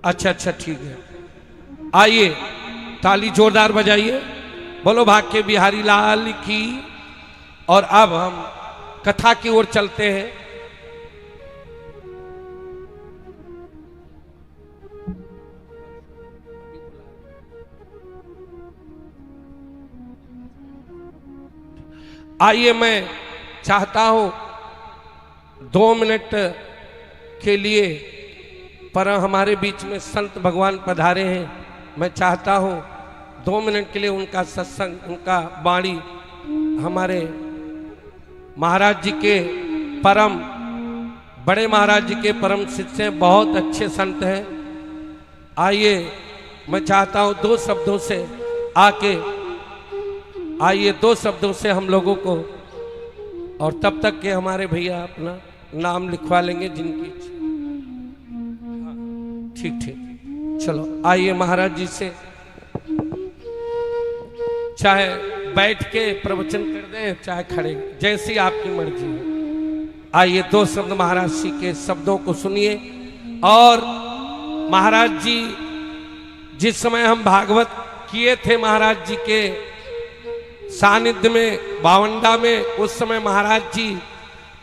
अच्छा अच्छा ठीक है, आइए ताली जोरदार बजाइए, बोलो भाग्य बिहारी लाल की। और अब हम कथा की ओर चलते हैं। आइए, मैं चाहता हूं 2 मिनट के लिए, पर हमारे बीच में संत भगवान पधारे हैं, मैं चाहता हूं 2 मिनट के लिए उनका सत्संग, उनका वाणी, हमारे महाराज जी के परम बड़े महाराज जी के परम शिष्य हैं, बहुत अच्छे संत हैं। आइए, मैं चाहता हूं 2 शब्दों से आके, आइए 2 शब्दों से हम लोगों को, और तब तक के हमारे भैया अपना नाम लिखवा लेंगे जिनकी, ठीक ठीक, चलो आइए महाराज जी से, चाहे बैठ के प्रवचन कर दें चाहे खड़े, जैसी आपकी मर्जी है। आइए 2 शब्द महाराज जी के शब्दों को सुनिए। और महाराज जी जिस समय हम भागवत किए थे महाराज जी के सानिध्य में बावंडा में, उस समय महाराज जी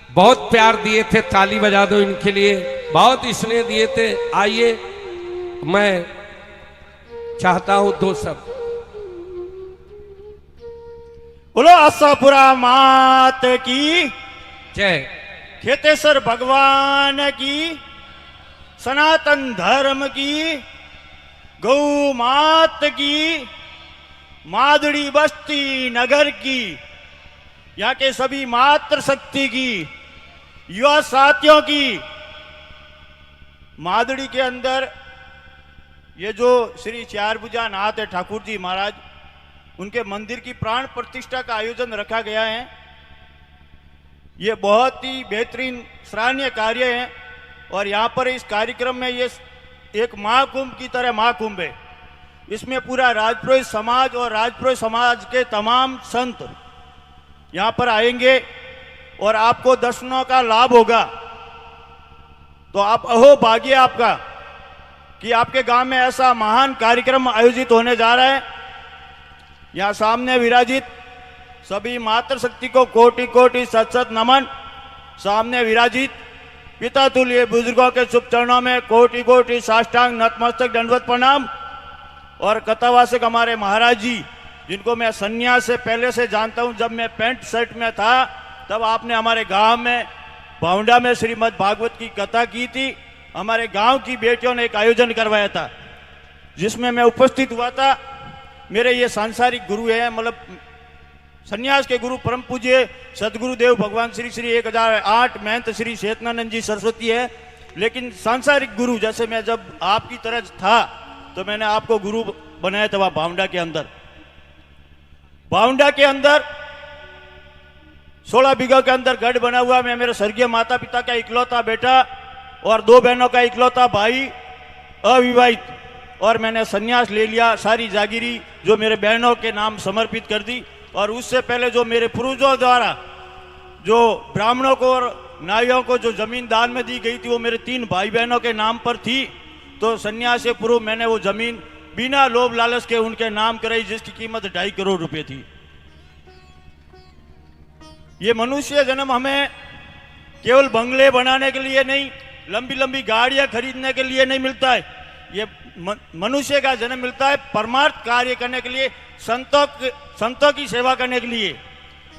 बहुत प्यार दिए थे, ताली बजा दो इनके लिए, बहुत स्नेह दिए थे। आइए, मैं चाहता हूं 2 शब्द। बोलो आशापुरा मात की जय, खेतेश्वर भगवान की, सनातन धर्म की, गौ मात की, मादड़ी बस्ती नगर की, यहाँ के सभी मातृशक्ति की, युवा साथियों की। मादड़ी के अंदर ये जो श्री चारभुजा नाथ ठाकुर जी महाराज, उनके मंदिर की प्राण प्रतिष्ठा का आयोजन रखा गया है। ये बहुत ही बेहतरीन सराहनीय कार्य है। और यहाँ पर इस कार्यक्रम में ये एक महाकुंभ की तरह महाकुंभ है। इसमें पूरा राजपुरोहित समाज और राजपुरोहित समाज के तमाम संत यहाँ पर आएंगे और आपको दर्शनों का लाभ होगा। तो आप अहो भाग्य आपका कि आपके गांव में ऐसा महान कार्यक्रम आयोजित होने जा रहा है। यहाँ सामने विराजित सभी मातृशक्ति को कोटि कोटि सत सत नमन। सामने विराजित पिता तुल्य बुजुर्गों के शुभ चरणों में कोटि कोटि साष्टांग नतमस्तक दंडवत प्रणाम। और कथावाचक हमारे महाराज जी, जिनको मैं सन्यास से पहले से जानता हूँ, जब मैं पैंट शर्ट में था तब आपने हमारे गांव में बावंडा में श्रीमद् भागवत की कथा की थी। हमारे गांव की बेटियों ने एक आयोजन करवाया था जिसमें मैं उपस्थित हुआ था। मेरे ये सांसारिक गुरु हैं, मतलब सन्यास के गुरु परम पूज्य सदगुरुदेव भगवान श्री श्री 1008 महंत श्री चेतनानंद जी सरस्वती है। लेकिन सांसारिक गुरु, जैसे मैं जब आपकी तरह था तो मैंने आपको गुरु बनाया था वहां बावंडा के अंदर। बावंडा के अंदर 16 बीघा के अंदर गढ़ बना हुआ। मैं मेरे स्वर्गीय माता पिता का इकलौता बेटा और 2 बहनों का इकलौता भाई, अविवाहित। और मैंने सन्यास ले लिया, सारी जागीरी जो मेरे बहनों के नाम समर्पित कर दी। और उससे पहले जो मेरे पूर्वजों द्वारा जो ब्राह्मणों को और नाइयों को जो जमीन दान में दी गई थी, वो मेरे 3 भाई बहनों के नाम पर थी। तो सन्यास से पूर्व मैंने वो जमीन बिना लोभ लालच के उनके नाम कराई, जिसकी कीमत 2.5 करोड़ रुपए थी। ये मनुष्य जन्म हमें केवल बंगले बनाने के लिए नहीं, लंबी लंबी गाड़ियां खरीदने के लिए नहीं मिलता है। ये मनुष्य का जन्म मिलता है परमार्थ कार्य करने के लिए, संतों की सेवा करने के लिए।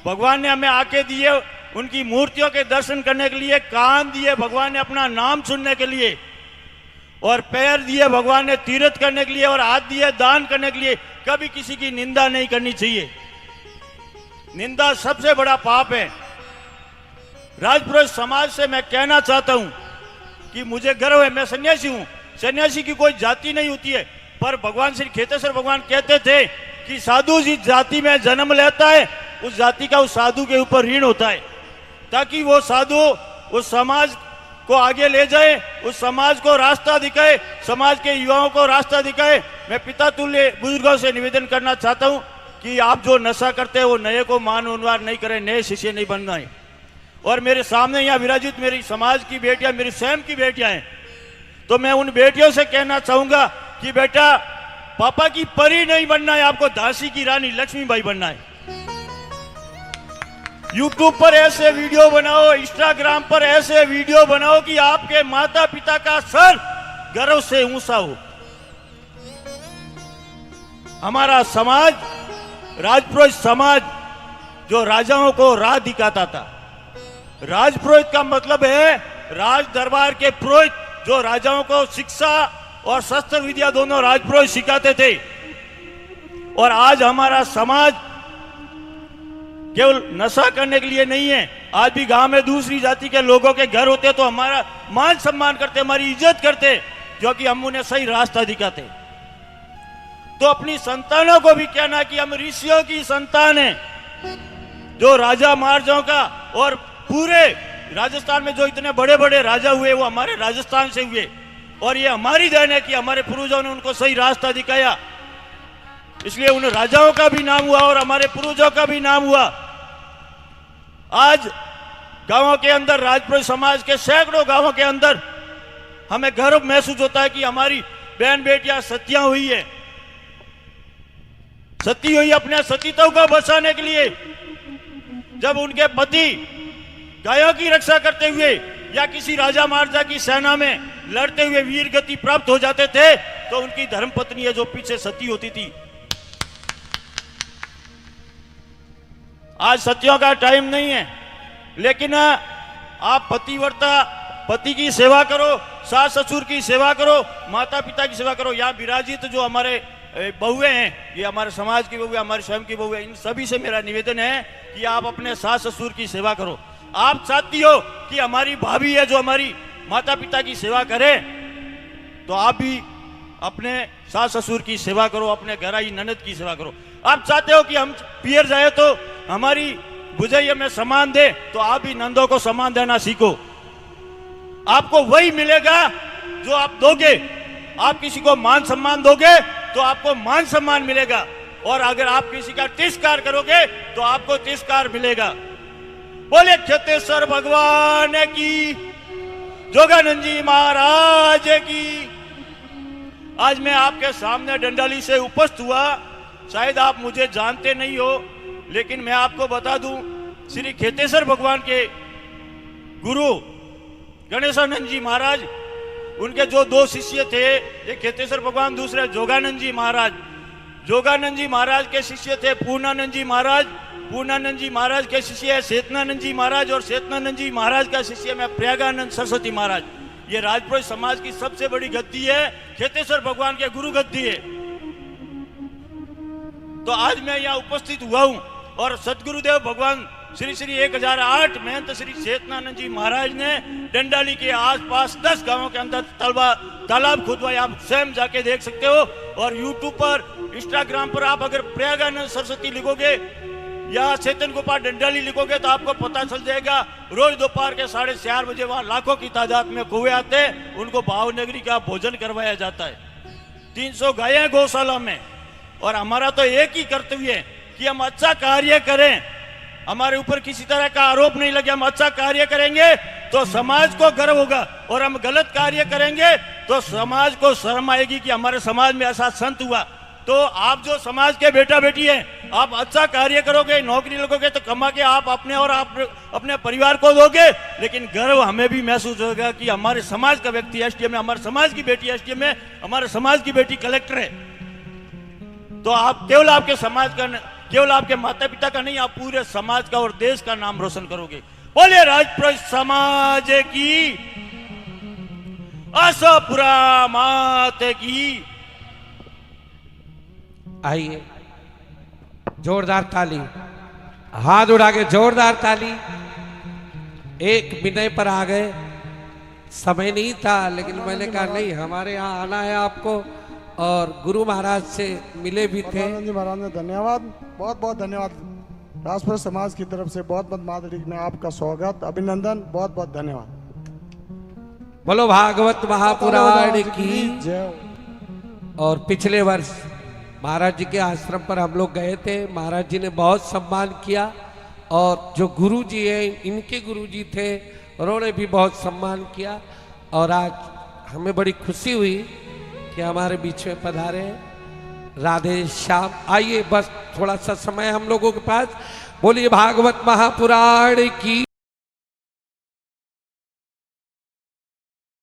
भगवान ने हमें आंखें दिए उनकी मूर्तियों के दर्शन करने के लिए, कान दिए भगवान ने अपना नाम सुनने के लिए, और पैर दिए भगवान ने तीर्थ करने के लिए, और हाथ दिए दान करने के लिए। कभी किसी की निंदा नहीं करनी चाहिए। निंदा सबसे बड़ा पाप है। राजपुरोहित समाज से मैं कहना चाहता हूं कि मुझे गर्व है, मैं सन्यासी हूं। सन्यासी की कोई जाति नहीं होती है, पर भगवान श्री खेतेश्वर भगवान कहते थे कि साधु जिस जाति में जन्म लेता है उस जाति का उस साधु के ऊपर ऋण होता है, ताकि वो साधु उस समाज को आगे ले जाए, उस समाज को रास्ता दिखाए, समाज के युवाओं को रास्ता दिखाए। मैं पिता तुल्य बुजुर्गों से निवेदन करना चाहता हूं कि आप जो नशा करते हैं वो नए को मान उन्वार नहीं करें, नए शिष्य नहीं बनना है। और मेरे सामने यहाँ विराजित मेरी समाज की बेटियां, मेरी स्वयं की बेटियां हैं। तो मैं उन बेटियों से कहना चाहूंगा कि बेटा, पापा की परी नहीं बनना है, आपको झांसी की रानी लक्ष्मीबाई बनना है। यूट्यूब पर ऐसे वीडियो बनाओ, इंस्टाग्राम पर ऐसे वीडियो बनाओ कि आपके माता पिता का सर गर्व से ऊंचा हो। हमारा समाज, राजपुरोहित समाज, जो राजाओं को राह दिखाता था। राजपुरोहित का मतलब है राज दरबार के पुरोहित, जो राजाओं को शिक्षा और शस्त्र विद्या दोनों राजपुरोहित सिखाते थे। और आज हमारा समाज केवल नशा करने के लिए नहीं है, आज भी गांव में दूसरी जाति के लोगों के घर होते तो हमारा मान सम्मान करते, हमारी इज्जत करते, जो कि हम उन्हें सही रास्ता दिखाते। तो अपनी संतानों को भी कहना कि हम ऋषियों की संतान हैं, जो राजा महाराजाओं का, और पूरे राजस्थान में जो इतने बड़े बड़े राजा हुए वो हमारे राजस्थान से हुए। और ये हमारी देन है कि हमारे पूर्वजों ने उनको सही रास्ता दिखाया, इसलिए उन राजाओं का भी नाम हुआ और हमारे पूर्वजों का भी नाम हुआ। आज गांवों के अंदर, राजपुरोहित समाज के सैकड़ों गांवों के अंदर हमें गर्व महसूस होता है कि हमारी बहन बेटियां सतियां हुई है, सती हुई अपने सतीत्व को बचाने के लिए। जब उनके पति गायों की रक्षा करते हुए या किसी राजा महाराजा की सेना में लड़ते हुए वीर गति प्राप्त हो जाते थे, तो उनकी धर्मपत्नी है जो पीछे सती होती थी। आज सतियों का टाइम नहीं है, लेकिन आप पतिव्रता, पति की सेवा करो, सास ससुर की सेवा करो, माता पिता की सेवा करो। यहाँ विराजित जो हमारे बहुएं हैं, ये हमारे समाज की बहुएं, हमारे स्वयं की बहुएं, इन सभी से मेरा निवेदन है कि आप अपने सास ससुर की सेवा करो। आप चाहती हो कि हमारी भाभी है जो हमारी माता पिता की सेवा करे, तो आप भी अपने सास ससुर की सेवा करो, अपने घर आई ननद की सेवा करो। आप चाहते हो कि हम पियर जाए तो हमारी बुझैया में सम्मान दे, तो आप भी नंदों को सम्मान देना सीखो। आपको वही मिलेगा जो आप दोगे। आप किसी को मान सम्मान दोगे तो आपको मान सम्मान मिलेगा, और अगर आप किसी का तिरस्कार करोगे तो आपको तिरस्कार मिलेगा। बोले खेतेश्वर भगवान की, जोगानंद जी महाराज की। आज मैं आपके सामने डंडाली से उपस्थित हुआ, शायद आप मुझे जानते नहीं हो, लेकिन मैं आपको बता दूं, श्री खेतेश्वर भगवान के गुरु गणेशानंद जी महाराज, उनके जो दो शिष्य थे, एक खेतेश्वर भगवान, दूसरे जोगानंद जी महाराज। जोगानंद जी महाराज के शिष्य थे पूर्णानंद जी महाराज, पूर्णानंद जी महाराज के शिष्य है शेतनानंद जी महाराज, और शेतनानंद जी महाराज का शिष्य में प्रयागानंद सरस्वती महाराज। ये राजपुरोहित समाज की सबसे बड़ी गद्दी है, खेतेश्वर भगवान के गुरु गद्दी है। तो आज मैं यहाँ उपस्थित हुआ हूँ, और सदगुरुदेव भगवान श्री श्री 1008 महंत श्री शेतनानंद जी महाराज ने डंडाली के आसपास 10 गांवों के अंदर तालाब खुदवाए। आप स्वयं जाके देख सकते हो, और यूट्यूब पर, इंस्टाग्राम पर आप अगर प्रयागानंद सरस्वती लिखोगे या चेतन गोपाल डंडाली लिखोगे तो आपको पता चल जाएगा। रोज दोपहर के 4:30 बजे वहां लाखों की तादाद में कौवे आते हैं, उनको भावनगरी का भोजन करवाया जाता है। 300 गायें गौशाला में, और हमारा तो एक ही कर्तव्य है कि हम अच्छा कार्य करें। हमारे ऊपर किसी तरह का आरोप नहीं लगे, हम अच्छा कार्य करेंगे तो समाज को गर्व होगा, और हम गलत कार्य करेंगे तो समाज को शर्म आएगी कि हमारे समाज में ऐसा संत हुआ। तो आप जो समाज के बेटा बेटी हैं, आप अच्छा कार्य करोगे, नौकरी लगोगे तो कमा के आप अपने और आप अपने परिवार को दोगे, लेकिन गर्व हमें भी महसूस होगा कि हमारे समाज का व्यक्ति एसडीएम है, हमारे समाज की बेटी एसडीएम है, हमारे समाज की बेटी कलेक्टर है। तो आप केवल आपके समाज का, केवल आपके माता पिता का नहीं, आप पूरे समाज का और देश का नाम रोशन करोगे। बोले राजपुरोहित समाज की, आशापुरा मात की। आइए जोरदार ताली, हाथ उड़ा के जोरदार ताली। एक विनय पर आ गए, समय नहीं था, लेकिन मैंने कहा नहीं, हमारे यहाँ आना है आपको, और गुरु महाराज से मिले भी थे। जी महाराज ने धन्यवाद, बहुत बहुत धन्यवाद। राजपुरोहित समाज की तरफ से बहुत बहुत मादरिक में आपका स्वागत, अभिनंदन, बहुत बहुत धन्यवाद। बोलो भागवत महापुराण की जय। और पिछले वर्ष महाराज जी के आश्रम पर हम लोग गए थे, महाराज जी ने बहुत सम्मान किया, और जो गुरु जी हैं, इनके गुरु जी थे, उन्होंने भी बहुत सम्मान किया। और आज हमें बड़ी खुशी हुई कि हमारे बीच में पधारे हैं। राधे श्याम। आइए बस थोड़ा सा समय हम लोगों के पास। बोलिए भागवत महापुराण की।